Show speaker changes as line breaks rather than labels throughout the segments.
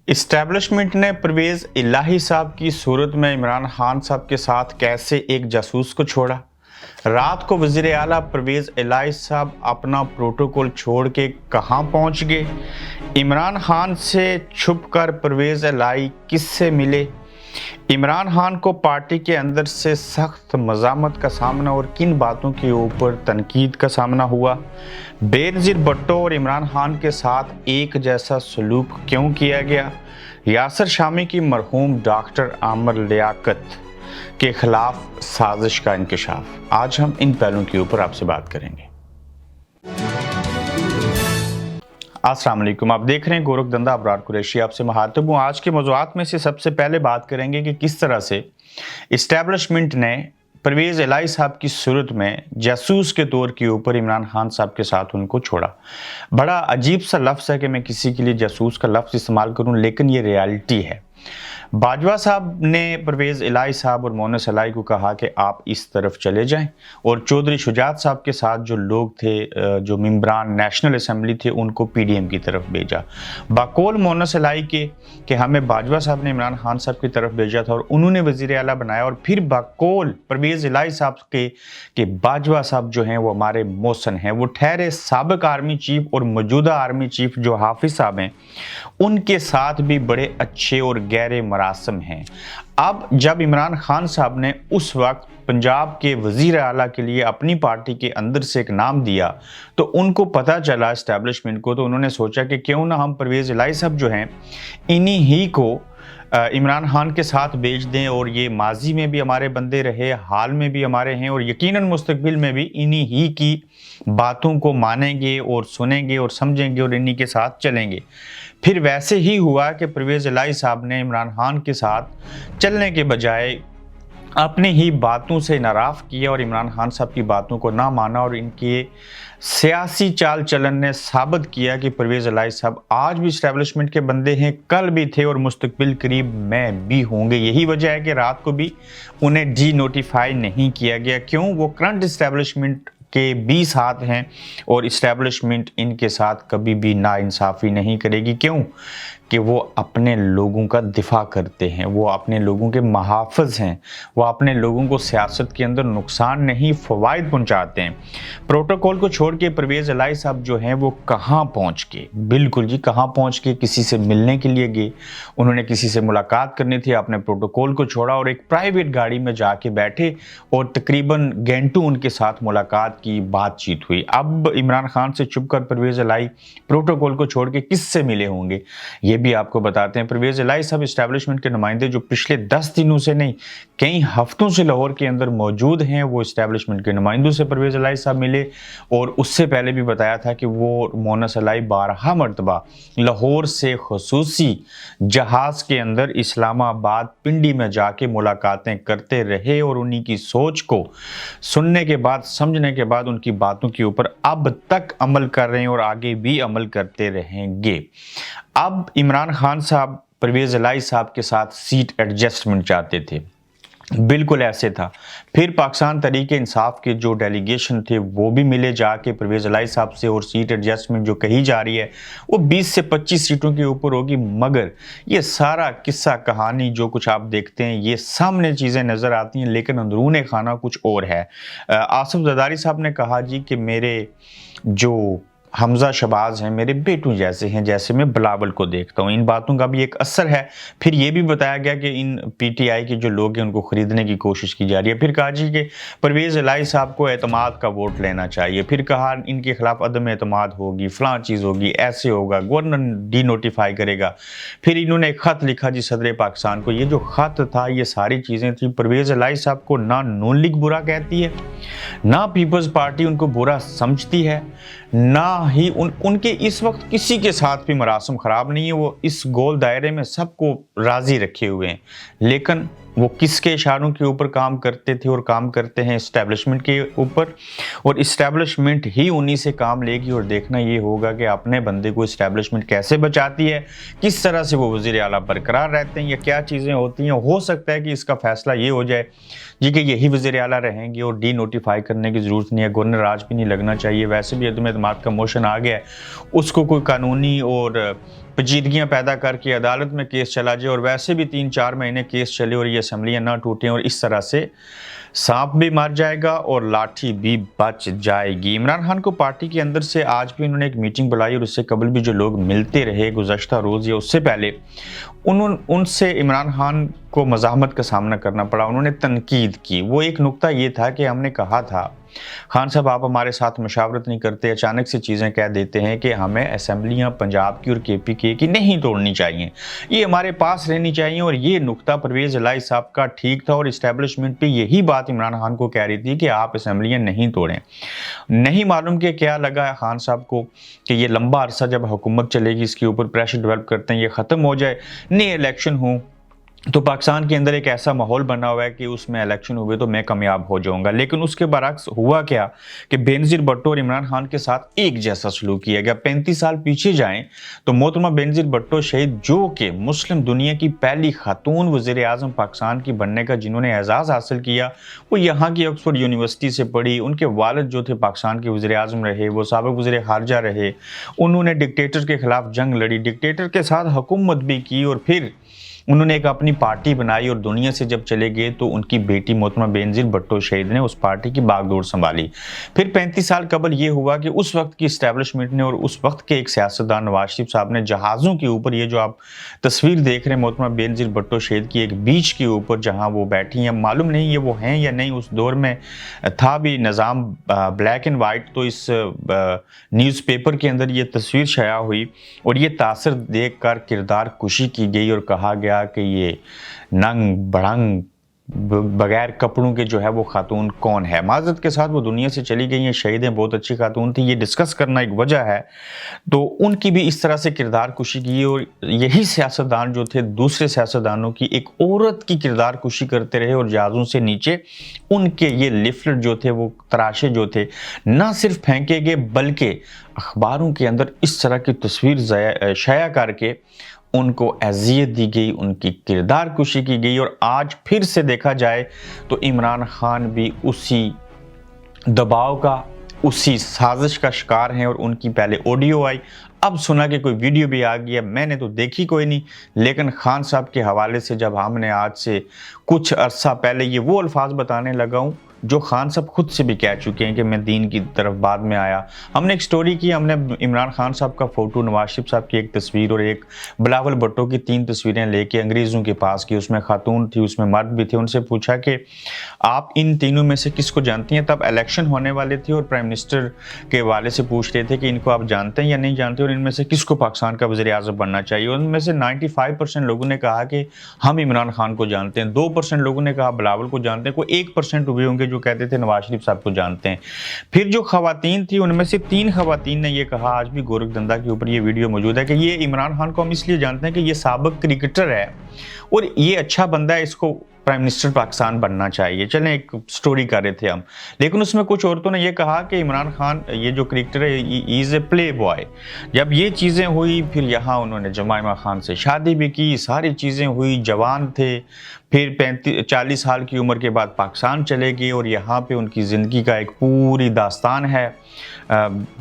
Establishment ने परवेज इलाही साहब की सूरत में इमरान खान साहब के साथ कैसे एक जासूस को छोड़ा। रात को वजीर आला परवेज इलाही साहब अपना प्रोटोकॉल छोड़ के कहां पहुंच गए। इमरान खान से छुपकर परवेज इलाही किससे मिले। इमरान खान को पार्टी के अंदर से सख्त मज़ामत का सामना और किन बातों के ऊपर तनकीद का सामना हुआ। बेनज़ीर भुट्टो और इमरान खान के साथ एक जैसा सलूक क्यों किया गया। यासिर शामी की मरहूम डॉक्टर आमिर लियाकत के खिलाफ साजिश का इंकशाफ। आज हम इन पहलुओं के ऊपर आपसे बात करेंगे। अस्सलाम वालेकुम, आप देख रहे हैं गोरखधंधा अबरार कुरैशी, आपसे मुखातिब हूँ। आज के मौज़ूआत में से सबसे पहले बात करेंगे कि किस तरह से इस्टेब्लिशमेंट ने परवेज इलाही साहब की सूरत में जासूस के तौर के ऊपर इमरान खान साहब के साथ उनको छोड़ा। बड़ा अजीब सा लफ्ज़ है कि मैं किसी के लिए जासूस का लफ्ज़ इस्तेमाल करूँ, लेकिन ये रियलिटी है। बाजवा साहब ने परवेज इलाही साहब और मोनस इलाही को कहा कि आप इस तरफ चले जाएं, और चौधरी शुजात साहब के साथ जो लोग थे, जो मेंबरान नेशनल असम्बली थे, उनको पीडीएम की तरफ भेजा। बाकौल मोनस इलाही के कि हमें बाजवा साहब ने इमरान खान साहब की तरफ भेजा था और उन्होंने वज़ीर आला बनाया, और फिर बाकौल परवेज इलाही साहब के बाजवा साहब जो हैं वो हमारे मौसन हैं, वो ठहरे साबिक आर्मी चीफ और मौजूदा आर्मी चीफ जो हाफिज साहब हैं, उनके साथ भी बड़े अच्छे और गहरे मरासम हैं। अब जब इमरान खान साहब ने उस वक्त पंजाब के वज़ीर आला के लिए अपनी पार्टी के अंदर से एक नाम दिया, तो उनको पता चला इस्टेब्लिशमेंट को, तो उन्होंने सोचा कि क्यों ना हम परवेज इलाही साहब जो हैं इन्हीं ही को इमरान खान के साथ भेज दें, और ये माजी में भी हमारे बंदे रहे, हाल में भी हमारे हैं, और यकीनन मुस्तकबिल में भी इन्हीं ही की बातों को मानेंगे और सुनेंगे और समझेंगे और इन्हीं के साथ चलेंगे। फिर वैसे ही हुआ कि परवेज इलाही साहब ने इमरान खान के साथ चलने के बजाय अपनी ही बातों से नाराफ़ किया और इमरान खान साहब की बातों को ना माना, और इनके सियासी चाल चलन ने साबित किया कि परवेज इलाही साहब आज भी इस्टेब्लिशमेंट के बंदे हैं, कल भी थे और मुस्तकबिल करीब में भी होंगे। यही वजह है कि रात को भी उन्हें डी नोटिफाई नहीं किया गया। क्यों? वो करंट इस्टेब्लिशमेंट के 20 हाथ हैं और इस्टेब्लिशमेंट इनके साथ कभी भी नाइंसाफ़ी नहीं करेगी। क्यों? कि वो अपने लोगों का दिफा करते हैं, वो अपने लोगों के मुहाफ़िज़ हैं, वो अपने लोगों को सियासत के अंदर नुकसान नहीं फ़वाइद पहुंचाते हैं। प्रोटोकॉल को छोड़ के परवेज इलाही साहब जो हैं वो कहाँ पहुंच गए? बिल्कुल जी, कहाँ पहुंच के किसी से मिलने के लिए गए, उन्होंने किसी से मुलाकात करनी थी, अपने प्रोटोकॉल को छोड़ा और एक प्राइवेट गाड़ी में जाके बैठे और तकरीबन घंटों उनके साथ मुलाकात की, बातचीत हुई। अब इमरान खान से चुप कर परवेज इलाही प्रोटोकॉल को छोड़ के किससे मिले होंगे, ये भी आपको बताते हैं। परवेज इलाही साहब इस्टेब्लिशमेंट के नुमाइंदे जो पिछले 10 दिनों से नहीं, कई हफ्तों से लाहौर के अंदर मौजूद हैं, वो इस्टेब्लिशमेंट के नुमाइंदों से परवेज इलाही साहब मिले, और उससे पहले भी बताया था कि वो मोनस इलाही 12 मरतबा लाहौर से खुसूसी जहाज़ के अंदर इस्लामाबाद पिंडी में जाके मुलाकातें करते रहे, और उन्हीं की सोच को सुनने के बाद, समझने के बाद उनकी बातों के ऊपर अब तक अमल कर रहे हैं और आगे भी अमल करते रहेंगे। अब इमरान खान साहब परवेज इलाही साहब के साथ सीट एडजस्टमेंट चाहते थे, बिल्कुल ऐसे था। फिर पाकिस्तान तहरीक इंसाफ के जो डेलीगेशन थे वो भी मिले जाके परवेज इलाही साहब से, और सीट एडजस्टमेंट जो कही जा रही है वो 20 से 25 सीटों के ऊपर होगी। मगर ये सारा किस्सा कहानी जो कुछ आप देखते हैं, ये सामने चीज़ें नज़र आती हैं, लेकिन अंदरूने खाना कुछ और है। आसिफ ज़रदारी साहब ने कहा जी कि मेरे जो हमजा शहबाज हैं मेरे बेटों जैसे हैं, जैसे मैं बिलावल को देखता हूँ। इन बातों का भी एक असर है। फिर ये भी बताया गया कि इन पीटीआई के जो लोग हैं उनको ख़रीदने की कोशिश की जा रही है। फिर कहा जी कि परवेज इलाही साहब को एतमाद का वोट लेना चाहिए। फिर कहा इनके खिलाफ अदम एतमाद होगी, फ़लाँ चीज़ होगी, ऐसे होगा, गवर्नर डी नोटिफाई करेगा। फिर इन्होंने एक ख़त लिखा जी सदर पाकिस्तान को। ये जो ख़त था, ये सारी चीज़ें थी। परवेज इलाही साहब को ना नून लीग बुरा कहती है, ना पीपल्स पार्टी उनको बुरा समझती है, ना ही उनके इस वक्त किसी के साथ भी मरासम ख़राब नहीं है। वो इस गोल दायरे में सबको राज़ी रखे हुए हैं, लेकिन वो किसके इशारों के ऊपर काम करते थे और काम करते हैं? इस्टेब्लिशमेंट के ऊपर, और इस्टेब्लिशमेंट ही उन्हीं से काम लेगी। और देखना ये होगा कि अपने बंदे को इस्टेब्लिशमेंट कैसे बचाती है, किस तरह से वो वज़ीर आला बरकरार रहते हैं, या क्या चीज़ें होती हैं। हो सकता है कि इसका फैसला ये हो जाए जी कि यही वज़ीर आला रहेंगे और डी नोटिफाई करने की ज़रूरत नहीं है, गवर्नर आज भी नहीं लगना चाहिए। वैसे भी अदम एतमाद का मोशन आ गया है, उसको कोई कानूनी और پیچیدگیاں پیدا کر کے عدالت میں کیس چلا جائے اور ویسے بھی 3-4 مہینے کیس چلے اور یہ اسمبلیاں نہ ٹوٹیں اور اس طرح سے سانپ بھی مر جائے گا اور لاٹھی بھی بچ جائے گی۔ عمران خان کو پارٹی کے اندر سے آج بھی انہوں نے ایک میٹنگ بلائی اور اس سے قبل بھی جو لوگ ملتے رہے گزشتہ روز یا اس سے پہلے ان سے عمران خان کو مزاحمت کا سامنا کرنا پڑا، انہوں نے تنقید کی۔ وہ ایک نقطہ یہ تھا کہ ہم نے کہا تھا خان صاحب آپ ہمارے ساتھ مشاورت نہیں کرتے، اچانک سے چیزیں کہہ دیتے ہیں کہ ہمیں اسمبلیاں پنجاب کی اور KPK کی نہیں توڑنی چاہیے، یہ ہمارے پاس رہنی چاہیے، اور یہ نقطہ پرویز الہی صاحب کا ٹھیک تھا اور اسٹیبلشمنٹ پہ یہی بات عمران خان کو کہہ رہی تھی کہ آپ اسمبلیاں نہیں توڑیں۔ نہیں معلوم کہ کیا لگا خان صاحب کو کہ یہ لمبا عرصہ جب حکومت چلے گی اس کے اوپر پریشر ڈیولپ کرتے ہیں، یہ ختم ہو جائے، نئے الیکشن ہوں تو پاکستان کے اندر ایک ایسا ماحول بنا ہوا ہے کہ اس میں الیکشن ہوئے تو میں کامیاب ہو جاؤں گا۔ لیکن اس کے برعکس ہوا کیا کہ بینظیر بھٹو اور عمران خان کے ساتھ ایک جیسا سلوک کیا گیا۔ 35 سال پیچھے جائیں تو محترمہ بینظیر بھٹو شہید، جو کہ مسلم دنیا کی پہلی خاتون وزیر اعظم پاکستان کی بننے کا جنہوں نے اعزاز حاصل کیا، وہ یہاں کی آکسفورڈ یونیورسٹی سے پڑھی، ان کے والد جو تھے پاکستان کے وزیر اعظم رہے، وہ سابق وزیر خارجہ رہے، انہوں نے ڈکٹیٹر کے خلاف جنگ لڑی، ڈکٹیٹر کے ساتھ حکومت بھی کی، اور پھر انہوں نے ایک اپنی پارٹی بنائی اور دنیا سے جب چلے گئے تو ان کی بیٹی محترمہ بینظیر بھٹو شہید نے اس پارٹی کی باغ ڈور سنبھالی۔ پھر 35 سال قبل یہ ہوا کہ اس وقت کی اسٹیبلشمنٹ نے اور اس وقت کے ایک سیاستدان نواز شریف صاحب نے جہازوں کے اوپر، یہ جو آپ تصویر دیکھ رہے ہیں محترمہ بینظیر بھٹو شہید کی، ایک بیچ کے اوپر جہاں وہ بیٹھی ہیں، معلوم نہیں یہ وہ ہیں یا نہیں، اس دور میں تھا بھی نظام بلیک اینڈ وائٹ، تو اس نیوز پیپر کے اندر یہ تصویر شائع ہوئی اور یہ تاثر دیکھ کر کردار کشی کی گئی اور کہا گیا کہ یہ ننگ بڑھنگ بغیر کپڑوں کے جو ہے وہ خاتون کون ہے۔ معذرت کے ساتھ وہ دنیا سے چلی گئی ہیں، شہید ہیں، بہت اچھی خاتون تھی، یہ ڈسکس کرنا ایک وجہ ہے۔ تو ان کی بھی اس طرح سے کردار کشی کی، اور یہی سیاستدان جو تھے دوسرے سیاستدانوں کی ایک عورت کی کردار کشی کرتے رہے، اور جہازوں سے نیچے ان کے یہ لیفلٹ جو تھے وہ تراشے جو تھے نہ صرف پھینکے گئے بلکہ اخباروں کے اندر اس طرح کی تصویر شائع کر کے ان کو اذیت دی گئی، ان کی کردار کشی کی گئی۔ اور آج پھر سے دیکھا جائے تو عمران خان بھی اسی دباؤ کا، اسی سازش کا شکار ہیں، اور ان کی پہلے آڈیو آئی، اب سنا کہ کوئی ویڈیو بھی آ گیا، میں نے تو دیکھی کوئی نہیں، لیکن خان صاحب کے حوالے سے جب ہم نے آج سے کچھ عرصہ پہلے یہ وہ الفاظ بتانے لگا ہوں جو خان صاحب خود سے بھی کہہ چکے ہیں کہ میں دین کی طرف بعد میں آیا۔ ہم نے ایک سٹوری کی، ہم نے عمران خان صاحب کا فوٹو، نواز شریف صاحب کی ایک تصویر اور ایک بلاول بھٹو کی 3 تصویریں لے کے انگریزوں کے پاس کی، اس میں خاتون تھی، اس میں مرد بھی تھے، ان سے پوچھا کہ آپ ان تینوں میں سے کس کو جانتی ہیں؟ تب الیکشن ہونے والے تھے اور پرائم منسٹر کے والے سے پوچھ رہے تھے کہ ان کو آپ جانتے ہیں یا نہیں جانتے، اور ان میں سے کس کو پاکستان کا وزیر اعظم بننا چاہیے؟ ان میں سے 95% لوگوں نے کہا کہ ہم عمران خان کو جانتے ہیں، 2% لوگوں نے کہا بلاول کو جانتے ہیں، کوئی 1% ہوئے ہوں گے جو کہتے تھے نواز شریف صاحب کو جانتے ہیں۔ پھر جو خواتین تھی ان میں سے 3 خواتین نے یہ کہا، آج بھی گورکھ دندا کے اوپر یہ ویڈیو موجود ہے، کہ یہ عمران خان کو ہم اس لیے جانتے ہیں کہ یہ سابق کرکٹر ہے اور یہ اچھا بندہ ہے، اس کو پرائم منسٹر پاکستان بننا چاہیے۔ چلیں ایک سٹوری کر رہے تھے ہم، لیکن اس میں کچھ عورتوں نے یہ کہا کہ عمران خان یہ جو کرکٹر ہے ایز اے پلے بوائے۔ جب یہ چیزیں ہوئی پھر یہاں انہوں نے جمائمہ خان سے شادی بھی کی، ساری چیزیں ہوئی، جوان تھے، پھر 40 سال کی عمر کے بعد پاکستان چلے گئے اور یہاں پہ ان کی زندگی کا ایک پوری داستان ہے۔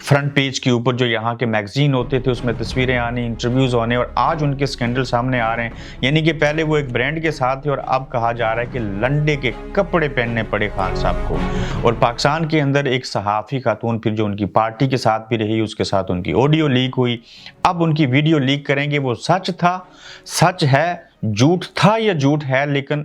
فرنٹ پیج کے اوپر جو یہاں کے میگزین ہوتے تھے اس میں تصویریں آنی، انٹرویوز ہونے، اور آج ان کے سکینڈل سامنے آ رہے ہیں، یعنی کہ پہلے وہ ایک برانڈ کے ساتھ تھے اور اب کہا جا رہا ہے کہ لنڈے کے کپڑے پہننے پڑے خان صاحب کو۔ اور پاکستان کے اندر ایک صحافی خاتون پھر جو ان کی پارٹی کے ساتھ بھی رہی، اس کے ساتھ ان کی آڈیو لیک ہوئی، اب ان کی ویڈیو لیک کریں گے، وہ سچ تھا، سچ ہے، جھوٹ تھا یا جھوٹ ہے، لیکن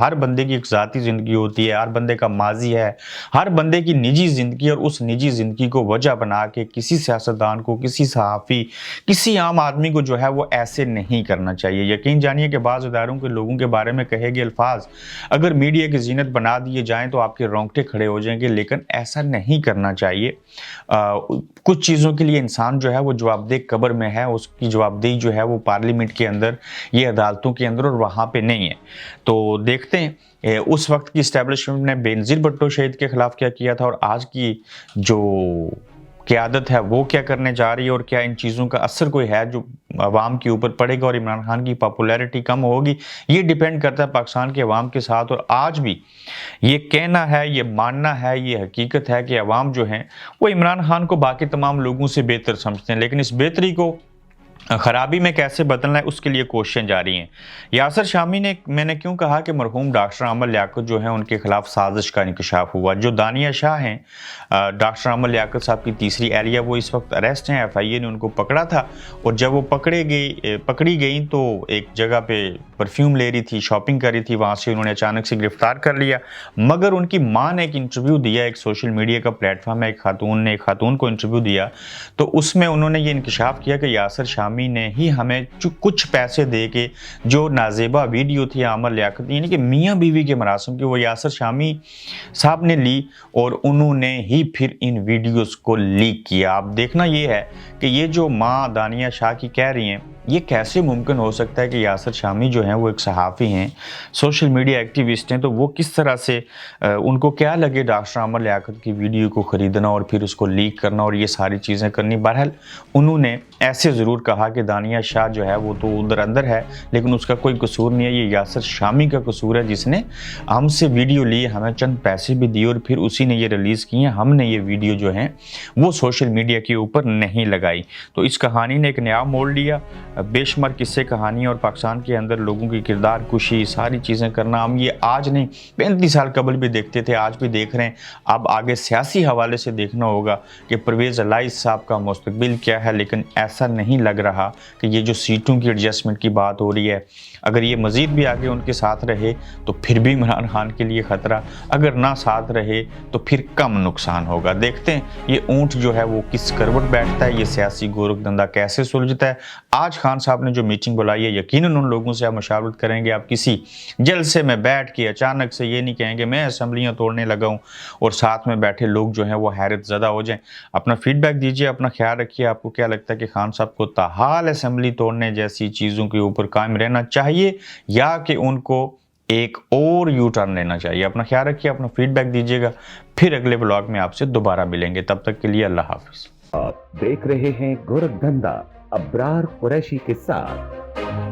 ہر بندے کی ایک ذاتی زندگی ہوتی ہے، ہر بندے کا ماضی ہے، ہر بندے کی نجی زندگی، اور اس نجی زندگی کو وجہ بنا کے کسی سیاستدان کو، کسی صحافی، کسی عام آدمی کو جو ہے وہ ایسے نہیں کرنا چاہیے۔ یقین جانیے کہ بعض اداروں کے لوگوں کے بارے میں کہے گئے الفاظ اگر میڈیا کی زینت بنا دیے جائیں تو آپ کے رونگٹے کھڑے ہو جائیں گے، لیکن ایسا نہیں کرنا چاہیے۔ کچھ چیزوں کے لیے انسان جو ہے وہ جواب دہ قبر میں ہے، اس کی جواب دہی جو ہے وہ پارلیمنٹ کے اندر، یہ عدالتوں کے اندر، اور وہاں پہ نہیں ہے۔ تو دیکھتے ہیں اس وقت کی اسٹیبلشمنٹ نے بینظیر بھٹو شہید کے خلاف کیا کیا تھا، اور آج کی جو قیادت ہے وہ کیا کرنے جا رہی ہے، اور کیا ان چیزوں کا اثر کوئی ہے جو عوام کے اوپر پڑے گا اور عمران خان کی پاپولیرٹی کم ہوگی۔ یہ ڈیپینڈ کرتا ہے پاکستان کے عوام کے ساتھ، اور آج بھی یہ کہنا ہے، یہ ماننا ہے، یہ حقیقت ہے کہ عوام جو ہیں وہ عمران خان کو باقی تمام لوگوں سے بہتر سمجھتے ہیں، لیکن اس بہتری کو खराबी में कैसे बदलना है उसके लिए क्वेश्चन जारी हैं। यासिर शामी ने, मैंने क्यों कहा कि मरहूम डॉक्टर आमर लियाकत जो है उनके खिलाफ साजिश का इंकशाफ हुआ। जो दानिया शाह हैं, डॉक्टर आमर लियाकत साहब की तीसरी एहलिया, वो इस वक्त अरेस्ट हैं। FIA ने उनको पकड़ा था और जब वो पकड़ी गई तो एक जगह पे परफ्यूम ले रही थी, शॉपिंग कर रही थी, वहाँ से उन्होंने अचानक से गिरफ्तार कर लिया। मगर उनकी माँ ने एक इंटरव्यू दिया, एक सोशल मीडिया का प्लेटफॉर्म है, एक खातून को इंटरव्यू दिया, तो उसमें उन्होंने ये इंकशाफ किया कि यासिर शामी ने ही हमें कुछ पैसे दे के जो नाजेबा वीडियो थी आमर लियाकत, यानी कि मियाँ बीवी के मरासम की, वो यासिर शामी साहब ने ली और उन्होंने ही फिर इन वीडियोस को लीक किया। अब देखना ये है कि ये जो माँ दानिया शाह की कह रही हैं, ये कैसे मुमकिन हो सकता है कि यासिर शामी जो हैं वो एक सहाफ़ी हैं, सोशल मीडिया एक्टिविस्ट हैं, तो वो किस तरह से उनको क्या लगे डॉक्टर आमर लियाकत की वीडियो को ख़रीदना और फिर उसको लीक करना और ये सारी चीज़ें करनी। बहरहाल उन्होंने ऐसे ज़रूर कहा कि दानिया शाह जो है वो तो उधर अंदर है, लेकिन उसका कोई कसूर नहीं है, ये यासिर शामी का कसूर है जिसने हमसे वीडियो ली, हमें चंद पैसे भी दिए और फिर उसी ने ये रिलीज़ की हैं। हमने ये वीडियो जो है वो सोशल मीडिया के ऊपर नहीं लगाई। तो इस कहानी ने एक नया मोड़ लिया। बेशुमार किस्से कहानियाँ और पाकिस्तान के अंदर लोगों की किरदार कुशी, सारी चीज़ें करना, हम ये आज नहीं 35 साल कबल भी देखते थे, आज भी देख रहे हैं। अब आगे सियासी हवाले से देखना होगा कि परवेज़ इलाइस साहब का मुस्तकबिल क्या है, लेकिन ऐसा नहीं लग रहा कि ये जो सीटों की एडजस्टमेंट की बात हो रही है, अगर ये मज़ीद भी आगे उनके साथ रहे तो फिर भी इमरान खान के लिए ख़तरा, अगर ना साथ रहे तो फिर कम नुकसान होगा। देखते हैं ये ऊँट जो है वो किस करवट बैठता है, ये सियासी गोरख धंधा कैसे सुलझता है। आज खान साहब ने जो मीटिंग बुलाई है, यकीनन उन लोगों से आप मशावरत करेंगे। आप किसी जलसे में बैठ के अचानक से ये नहीं कहेंगे मैं असम्बलियाँ तोड़ने लगा हूँ और साथ में बैठे लोग जो हैं वो हैरत ज़दा हो जाएं। अपना फीडबैक दीजिए, अपना ख्याल रखिए। आपको क्या लगता है कि खान साहब को ताहाल असम्बली तोड़ने जैसी चीज़ों के ऊपर कायम रहना चाहिए या कि उनको एक और यू टर्न लेना चाहिए? अपना ख्याल रखिए, अपना फीडबैक दीजिएगा। फिर अगले ब्लॉग में आपसे दोबारा मिलेंगे, तब तक के लिए अल्लाह हाफिज़।
आप देख रहे हैं गोरख धंधा अब्रार कुरैशी के साथ।